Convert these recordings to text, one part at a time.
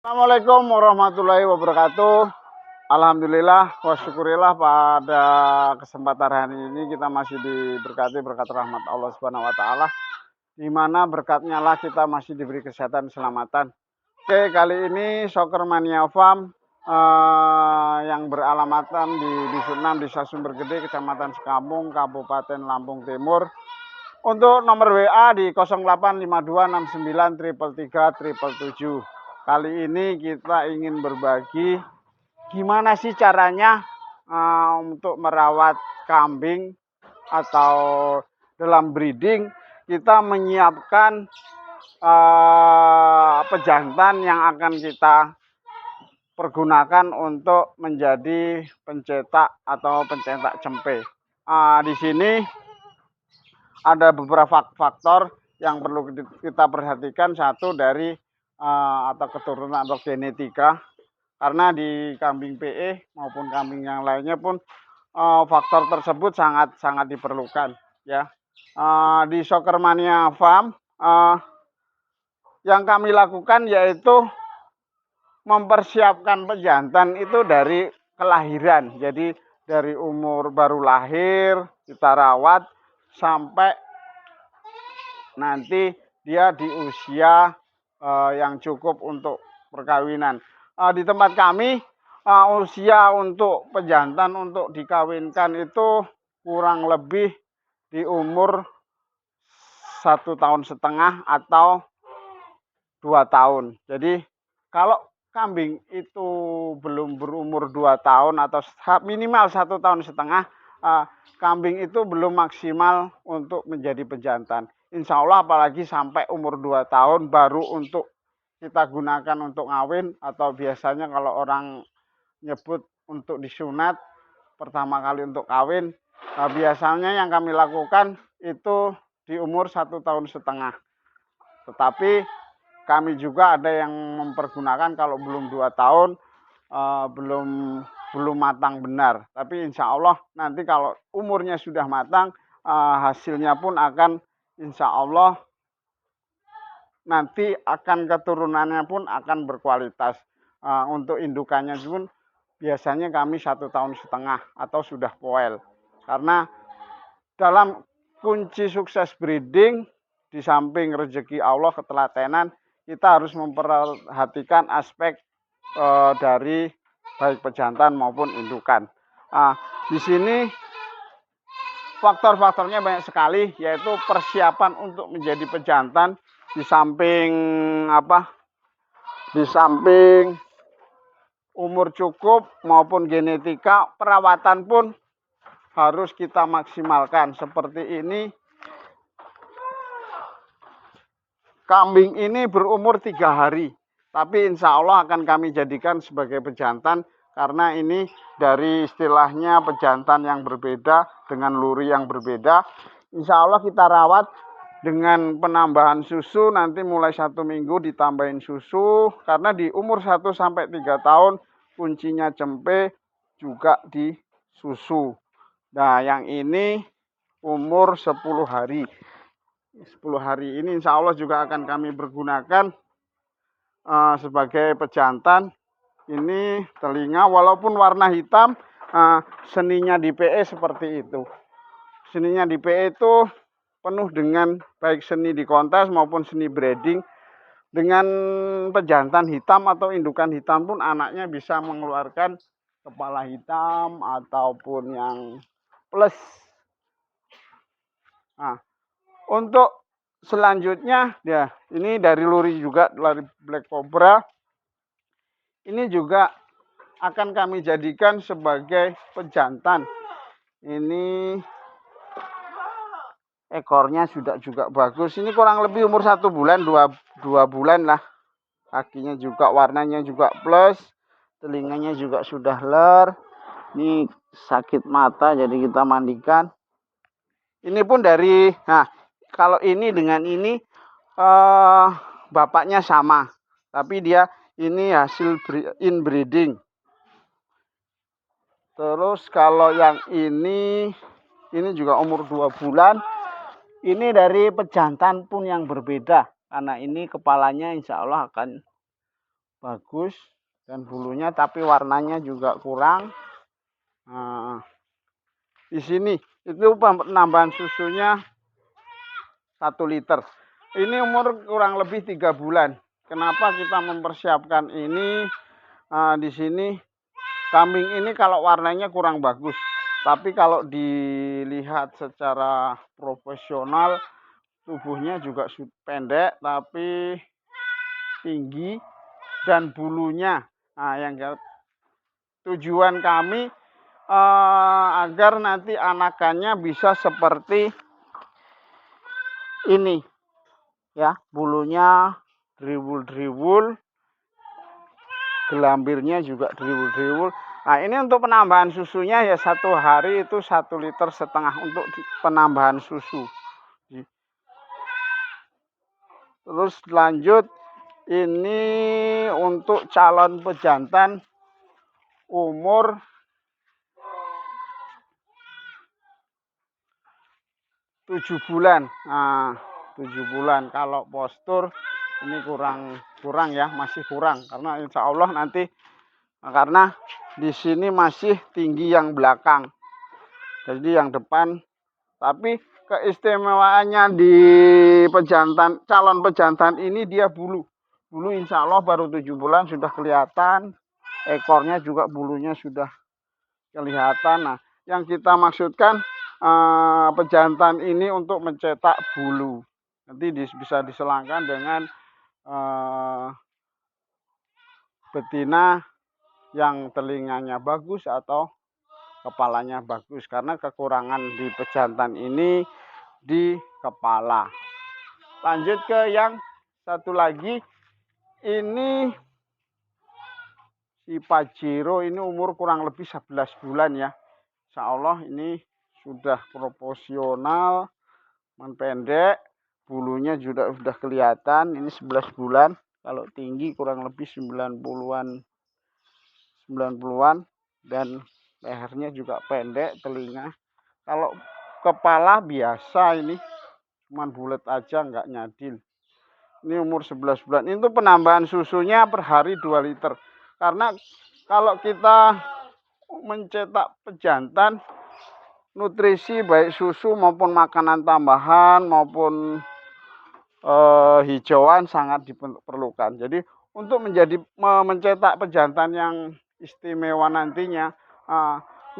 Assalamualaikum warahmatullahi wabarakatuh. Alhamdulillah wa syukurillah pada kesempatan hari ini kita masih diberkati berkat rahmat Allah Subhanahu wa taala, di mana berkatnya lah kita masih diberi kesehatan keselamatan. Oke, kali ini Soccer Mania Farm yang beralamatan di Dusun 6 Desa Sumbergede, Kecamatan Sekampung, Kabupaten Lampung Timur. Untuk nomor WA di 085269333777. Kali ini kita ingin berbagi gimana sih caranya untuk merawat kambing atau dalam breeding kita menyiapkan pejantan yang akan kita pergunakan untuk menjadi pencetak atau pencetak cempe. Di sini ada beberapa faktor yang perlu kita perhatikan. Satu dari atau keturunan atau genetika, karena di kambing PE maupun kambing yang lainnya pun faktor tersebut sangat diperlukan ya. Di Soccer Mania Farm yang kami lakukan yaitu mempersiapkan pejantan itu dari kelahiran. Jadi dari umur baru lahir kita rawat sampai nanti dia di usia yang cukup untuk perkawinan. Di tempat kami usia untuk pejantan untuk dikawinkan itu kurang lebih di umur 1,5 tahun atau 2 tahun. Jadi kalau kambing itu belum berumur 2 tahun atau minimal 1,5 tahun, kambing itu belum maksimal untuk menjadi pejantan. Insya Allah apalagi sampai umur 2 tahun baru untuk kita gunakan untuk ngawin, atau biasanya kalau orang nyebut untuk disunat pertama kali untuk kawin. Biasanya yang kami lakukan itu di umur 1,5 tahun. Tetapi kami juga ada yang mempergunakan kalau belum 2 tahun, belum matang benar. Tapi insya Allah nanti kalau umurnya sudah matang, hasilnya pun akan insya Allah nanti akan keturunannya pun akan berkualitas. Untuk indukannya pun biasanya kami 1,5 tahun atau sudah poel. Karena dalam kunci sukses breeding, di samping rezeki Allah, ketelatenan, kita harus memperhatikan aspek dari baik pejantan maupun indukan. Di sini faktor-faktornya banyak sekali, yaitu persiapan untuk menjadi pejantan. Di samping umur cukup maupun genetika, perawatan pun harus kita maksimalkan. Seperti ini, kambing ini berumur 3 hari, tapi insya Allah akan kami jadikan sebagai pejantan, karena ini dari istilahnya pejantan yang berbeda dengan luri yang berbeda. Insya Allah kita rawat dengan penambahan susu, nanti mulai 1 minggu ditambahin susu, karena di umur 1-3 tahun kuncinya cempe juga di susu. Nah, yang ini umur 10 hari. 10 hari ini insya Allah juga akan kami pergunakan sebagai pejantan. Ini telinga walaupun warna hitam, seninya di PE seperti itu. Seninya di PE itu penuh dengan baik seni di kontes maupun seni breeding. Dengan pejantan hitam atau indukan hitam pun anaknya bisa mengeluarkan kepala hitam ataupun yang plus. Nah, untuk selanjutnya ya, ini dari luri juga, dari Black Cobra. Ini juga akan kami jadikan sebagai pejantan. Ini ekornya sudah juga bagus. Ini kurang lebih umur 1 bulan, 2 bulan lah. Kakinya juga warnanya juga plus. Telinganya juga sudah ler. Ini sakit mata jadi kita mandikan. Ini pun dari, nah kalau ini dengan ini bapaknya sama. Tapi dia ini hasil inbreeding. Terus kalau yang ini juga umur 2 bulan. Ini dari pejantan pun yang berbeda, karena ini kepalanya insya Allah akan bagus dan bulunya, tapi warnanya juga kurang. Di sini itu penambahan susunya 1 liter. Ini umur kurang lebih 3 bulan. Kenapa kita mempersiapkan ini? Di sini kambing ini kalau warnanya kurang bagus, tapi kalau dilihat secara profesional tubuhnya juga pendek tapi tinggi dan bulunya. Yang tujuan kami agar nanti anakannya bisa seperti ini ya, bulunya driwul-driwul, gelambirnya juga driwul-driwul. Nah, ini untuk penambahan susunya ya 1 hari itu 1,5 liter untuk penambahan susu. Terus lanjut, ini untuk calon pejantan umur 7 bulan. 7 bulan. Kalau postur ini kurang ya, masih kurang karena insya Allah nanti, karena di sini masih tinggi yang belakang, jadi yang depan. Tapi keistimewaannya di calon pejantan ini dia bulu insya Allah baru 7 bulan sudah kelihatan, ekornya juga bulunya sudah kelihatan. Nah, yang kita maksudkan pejantan ini untuk mencetak bulu, nanti bisa diselangkan dengan betina yang telinganya bagus atau kepalanya bagus, karena kekurangan di pejantan ini di kepala. Lanjut ke yang satu lagi, ini si Pajero, ini umur kurang lebih 11 bulan ya. Insya Allah ini sudah proporsional, pendek, bulunya juga sudah kelihatan. Ini 11 bulan, kalau tinggi kurang lebih 90-an dan lehernya juga pendek, telinga. Kalau kepala biasa ini cuman bulat aja, nggak nyadil. Ini umur 11 bulan. Itu penambahan susunya per hari 2 liter. Karena kalau kita mencetak pejantan, nutrisi baik susu maupun makanan tambahan maupun hijauan sangat diperlukan. Jadi untuk mencetak pejantan yang istimewa nantinya,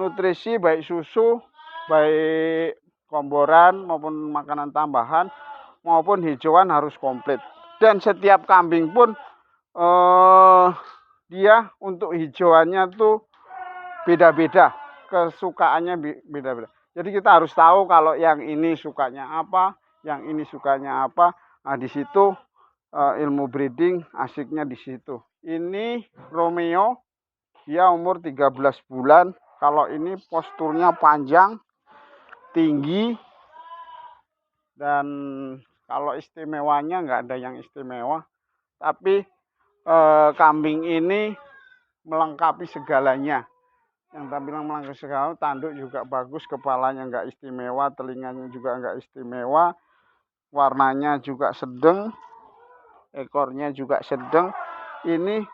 nutrisi baik susu, baik komboran maupun makanan tambahan maupun hijauan harus komplit. Dan setiap kambing pun dia untuk hijauannya tuh beda-beda, kesukaannya beda-beda. Jadi kita harus tahu kalau yang ini sukanya apa, yang ini sukanya apa. Nah, di situ ilmu breeding asiknya di situ. Ini Romeo, dia umur 13 bulan. Kalau ini posturnya panjang, tinggi, dan kalau istimewanya nggak ada yang istimewa. Tapi kambing ini melengkapi segalanya. Yang tampilan melengkapi segala, tanduk juga bagus, kepalanya nggak istimewa, telinganya juga nggak istimewa, warnanya juga sedang, ekornya juga sedang. Ini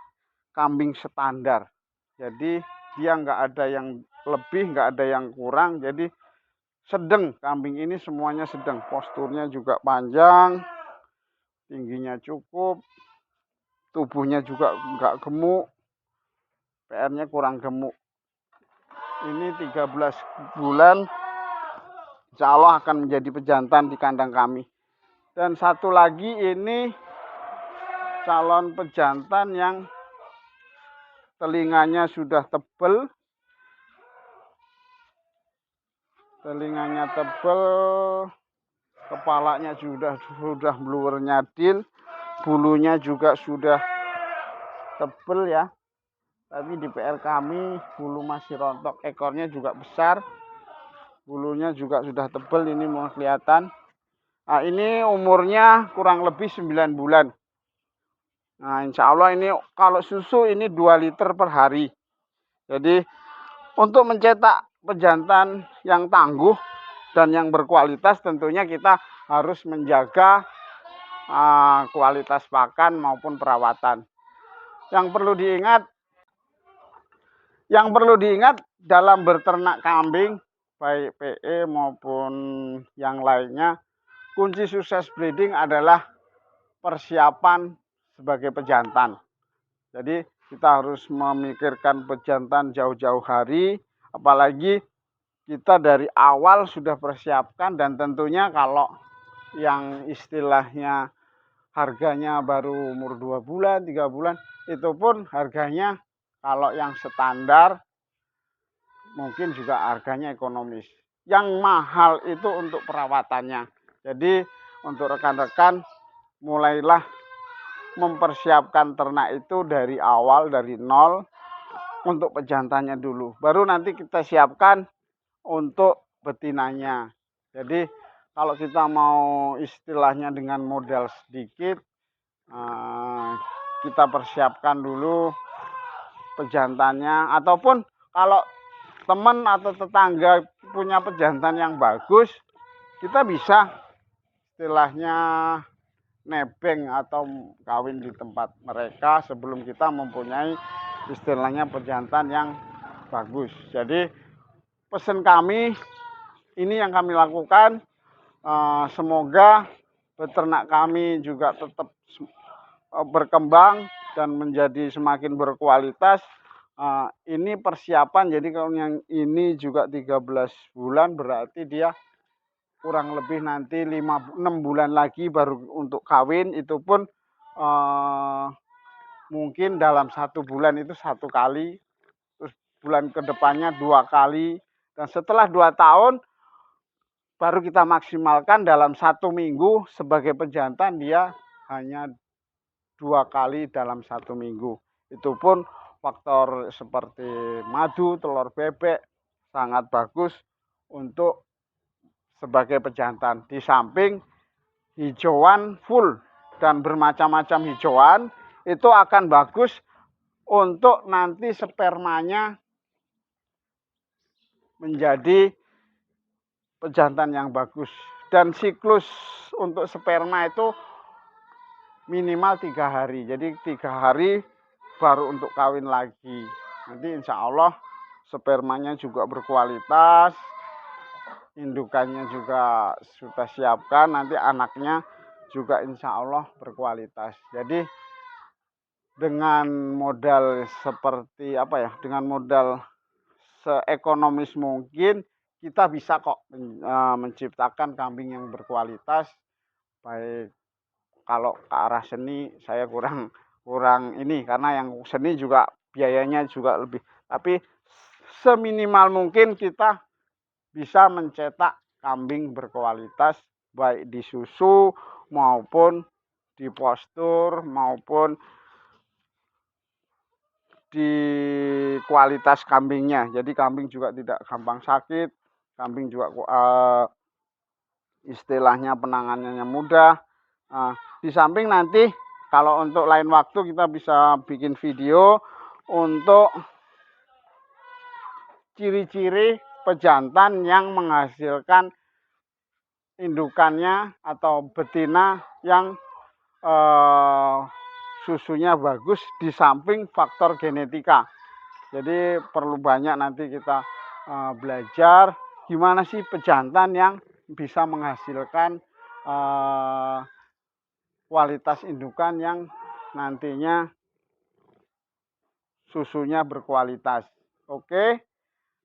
kambing standar, jadi dia nggak ada yang lebih, nggak ada yang kurang, jadi sedang. Kambing ini semuanya sedang, posturnya juga panjang, tingginya cukup, tubuhnya juga nggak gemuk, PR-nya kurang gemuk. Ini 13 bulan, insya Allah akan menjadi pejantan di kandang kami. Dan satu lagi ini calon pejantan yang telinganya sudah tebal, kepalanya sudah bluer nyadil, bulunya juga sudah tebal ya. Tapi di PR kami bulu masih rontok, ekornya juga besar, bulunya juga sudah tebal, ini mau kelihatan. Nah, ini umurnya kurang lebih 9 bulan. Nah, insya Allah ini kalau susu ini 2 liter per hari. Jadi untuk mencetak pejantan yang tangguh dan yang berkualitas, tentunya kita harus menjaga kualitas pakan maupun perawatan. Yang perlu diingat dalam berternak kambing, baik PE maupun yang lainnya, kunci sukses breeding adalah persiapan sebagai pejantan. Jadi kita harus memikirkan pejantan jauh-jauh hari, apalagi kita dari awal sudah persiapkan. Dan tentunya kalau yang istilahnya harganya baru umur 2 bulan, 3 bulan, itu pun harganya kalau yang standar mungkin juga harganya ekonomis. Yang mahal itu untuk perawatannya. Jadi untuk rekan-rekan, mulailah mempersiapkan ternak itu dari awal, dari nol, untuk pejantannya dulu. Baru nanti kita siapkan untuk betinanya. Jadi kalau kita mau istilahnya dengan modal sedikit, kita persiapkan dulu pejantannya. Ataupun kalau teman atau tetangga punya pejantan yang bagus, kita bisa istilahnya nebeng atau kawin di tempat mereka sebelum kita mempunyai istilahnya pejantan yang bagus. Jadi pesan kami, ini yang kami lakukan, semoga peternak kami juga tetap berkembang dan menjadi semakin berkualitas. Ini persiapan, jadi kalau yang ini juga 13 bulan, berarti dia kurang lebih nanti 6 bulan lagi baru untuk kawin. Itu pun mungkin dalam 1 bulan itu 1 kali, terus bulan kedepannya 2 kali, dan setelah 2 tahun baru kita maksimalkan dalam 1 minggu. Sebagai pejantan dia hanya 2 kali dalam 1 minggu. Itu pun faktor seperti madu, telur bebek sangat bagus untuk sebagai pejantan. Di samping hijauan full dan bermacam-macam hijauan, itu akan bagus untuk nanti spermanya menjadi pejantan yang bagus. Dan siklus untuk sperma itu minimal 3 hari. Jadi 3 hari baru untuk kawin lagi. Nanti insya Allah spermanya juga berkualitas, indukannya juga sudah siapkan, nanti anaknya juga insya Allah berkualitas. Jadi dengan modal seperti apa ya, dengan modal seekonomis mungkin, kita bisa kok menciptakan kambing yang berkualitas. Baik kalau ke arah seni saya kurang ini, karena yang seni juga biayanya juga lebih. Tapi seminimal mungkin kita bisa mencetak kambing berkualitas, baik di susu maupun di postur maupun di kualitas kambingnya. Jadi kambing juga tidak gampang sakit, kambing juga istilahnya penanganannya mudah. Di samping nanti kalau untuk lain waktu kita bisa bikin video untuk ciri-ciri pejantan yang menghasilkan indukannya atau betina yang susunya bagus, di samping faktor genetika. Jadi perlu banyak nanti kita belajar gimana sih pejantan yang bisa menghasilkan kualitas indukan yang nantinya susunya berkualitas. Oke,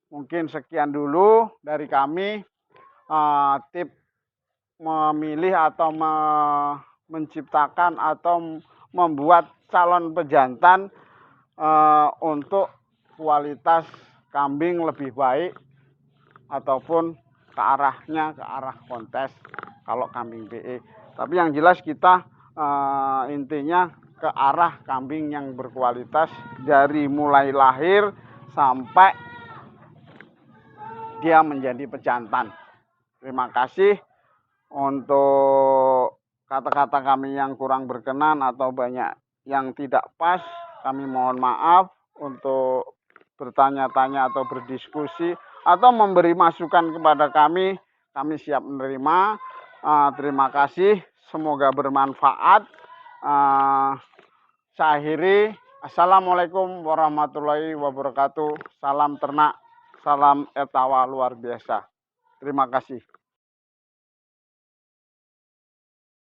mungkin sekian dulu dari kami, tips memilih atau menciptakan atau membuat calon pejantan untuk kualitas kambing lebih baik, ataupun ke arah kontes kalau kambing PE. Tapi yang jelas kita intinya ke arah kambing yang berkualitas dari mulai lahir sampai dia menjadi pejantan. Terima kasih. Untuk kata-kata kami yang kurang berkenan atau banyak yang tidak pas, kami mohon maaf. Untuk bertanya-tanya atau berdiskusi atau memberi masukan kepada kami siap menerima. Terima kasih, semoga bermanfaat. Saya akhiri, Assalamualaikum warahmatullahi wabarakatuh. Salam ternak, salam etawa luar biasa. Terima kasih.